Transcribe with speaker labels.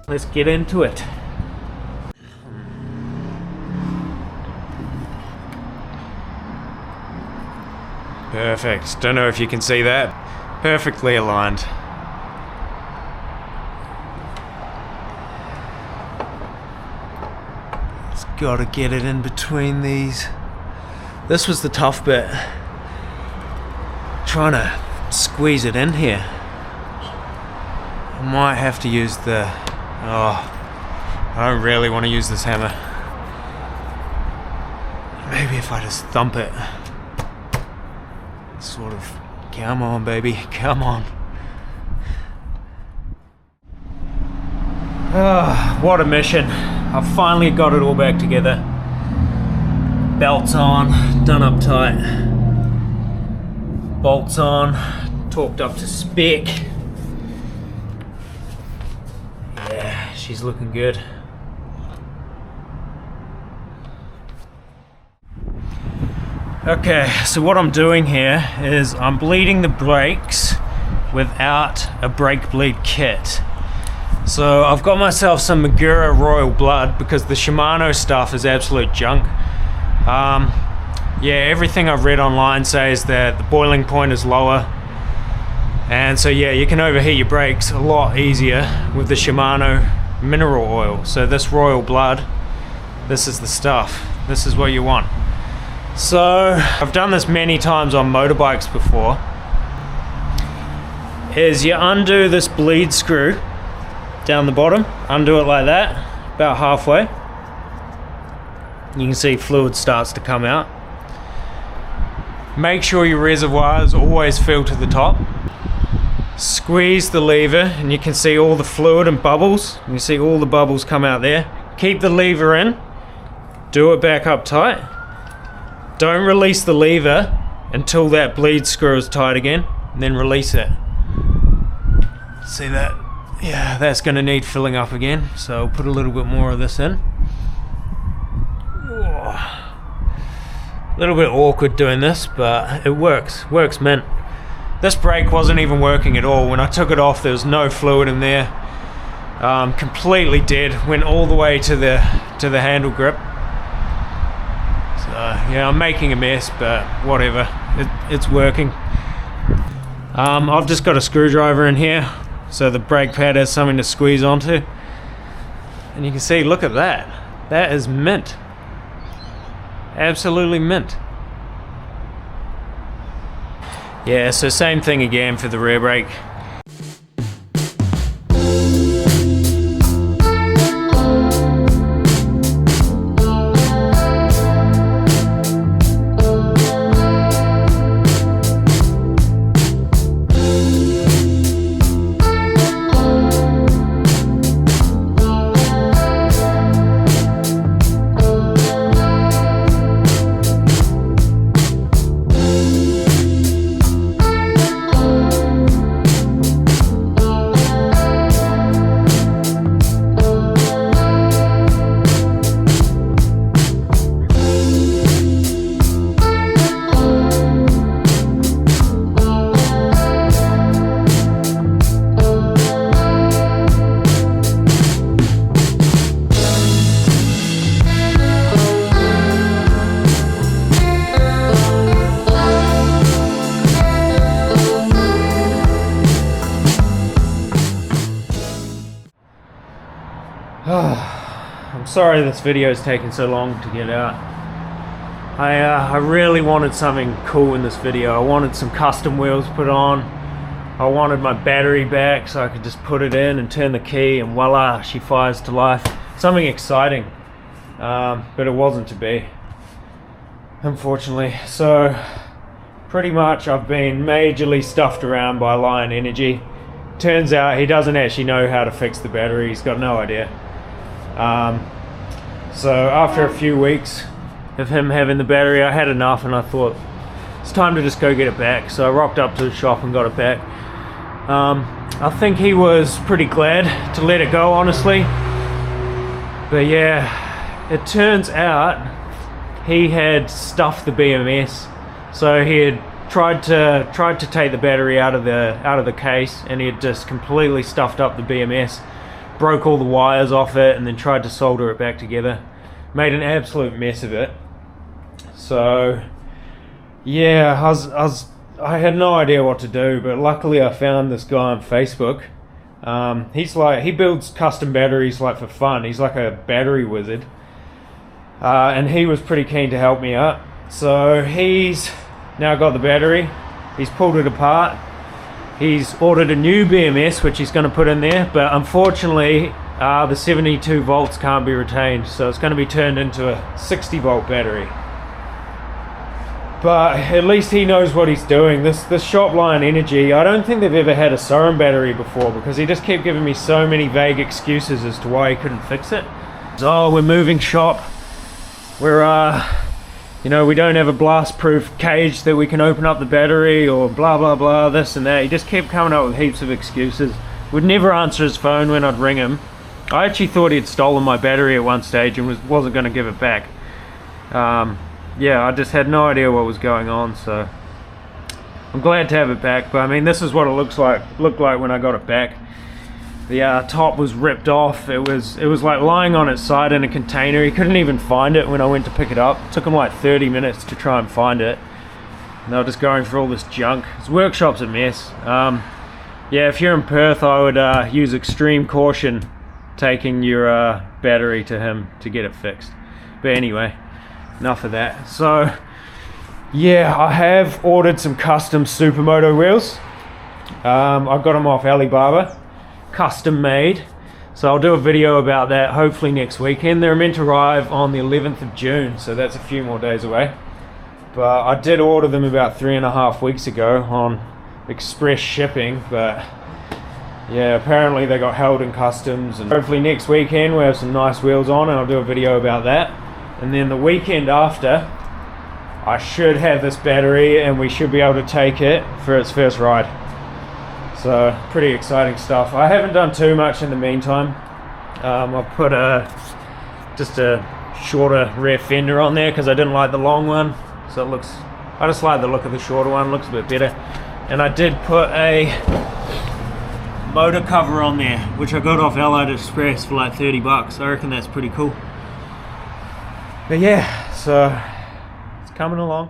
Speaker 1: Let's get into it. Perfect. Don't know if you can see that. Perfectly aligned. Just gotta get it in between these. This was the tough bit. Trying to squeeze it in here. I might have to use the... Oh, I don't really want to use this hammer. Maybe if I just thump it. Sort of, come on baby, come on. Oh, what a mission. I've finally got it all back together. Belts on, done up tight. Bolts on, torqued up to spec. Yeah, she's looking good. Okay, so what I'm doing here is I'm bleeding the brakes without a brake bleed kit. So I've got myself some Magura Royal Blood because the Shimano stuff is absolute junk. Yeah, everything I've read online says that the boiling point is lower. And so yeah, you can overheat your brakes a lot easier with the Shimano mineral oil. So this Royal Blood, this is the stuff. This is what you want. So I've done this many times on motorbikes before. Is you undo this bleed screw down the bottom, undo it like that, about halfway. You can see fluid starts to come out. Make sure your reservoir is always filled to the top. Squeeze the lever and you can see all the fluid and bubbles. You see all the bubbles come out there. Keep the lever in, do it back up tight. Don't release the lever until that bleed screw is tight again, and then release it. See that? Yeah, that's going to need filling up again, so I'll put a little bit more of this in. A little bit awkward doing this, but it works. Works mint. This brake wasn't even working at all. When I took it off, there was no fluid in there. Completely dead. Went all the way to the handle grip. Yeah, I'm making a mess, but whatever, it's working. I've just got a screwdriver in here, so the brake pad has something to squeeze onto. And you can see, look at that. That is mint. Absolutely mint. Yeah, so same thing again for the rear brake. I'm sorry this video is taking so long to get out. I really wanted something cool in this video. I wanted some custom wheels put on. I wanted my battery back so I could just put it in and turn the key and voila, she fires to life. Something exciting, but it wasn't to be, unfortunately. So pretty much I've been majorly stuffed around by Lion Energy. Turns out he doesn't actually know how to fix the battery. He's got no idea. So after a few weeks of him having the battery, I had enough and I thought it's time to just go get it back. So I rocked up to the shop and got it back. I think he was pretty glad to let it go, honestly. But yeah, it turns out he had stuffed the BMS. So he had tried to take the battery out of the case, and he had just completely stuffed up the BMS, broke all the wires off it, and then tried to solder it back together. Made an absolute mess of it. So yeah, I had no idea what to do, but luckily I found this guy on Facebook. He builds custom batteries like for fun. He's like a battery wizard, and he was pretty keen to help me out. So he's now got the battery, he's pulled it apart, he's ordered a new BMS which he's going to put in there, but unfortunately the 72 volts can't be retained, so it's going to be turned into a 60 volt battery. But at least he knows what he's doing. This shop, Lion Energy, I don't think they've ever had a Surron battery before, because he just kept giving me so many vague excuses as to why he couldn't fix it. Oh, we're moving shop, we're you know, we don't have a blast-proof cage that we can open up the battery, or blah blah blah, this and that. He just kept coming up with heaps of excuses. Would never answer his phone when I'd ring him. I actually thought he'd stolen my battery at one stage and wasn't going to give it back. Yeah, I just had no idea what was going on, so I'm glad to have it back. But I mean, this is what it looked like when I got it back. The top was ripped off. It was like lying on its side in a container. He couldn't even find it when I went to pick it up. It took him like 30 minutes to try and find it. And they were just going through all this junk. His workshop's a mess. Yeah, if you're in Perth, I would use extreme caution taking your battery to him to get it fixed. But anyway, enough of that. So yeah, I have ordered some custom Supermoto wheels. I got them off Alibaba. Custom made, so I'll do a video about that hopefully next weekend. They're meant to arrive on the 11th of June, so that's a few more days away. But I did order them about 3.5 weeks ago on express shipping, but yeah, apparently they got held in customs, and hopefully next weekend we'll have some nice wheels on and I'll do a video about that. And then the weekend after, I should have this battery and we should be able to take it for its first ride. So pretty exciting stuff. I haven't done too much in the meantime. I'll put just a shorter rear fender on there because I didn't like the long one. So it looks, I just like the look of the shorter one, it looks a bit better. And I did put a motor cover on there, which I got off Allied Express for like 30 bucks. I reckon that's pretty cool. But yeah, so it's coming along.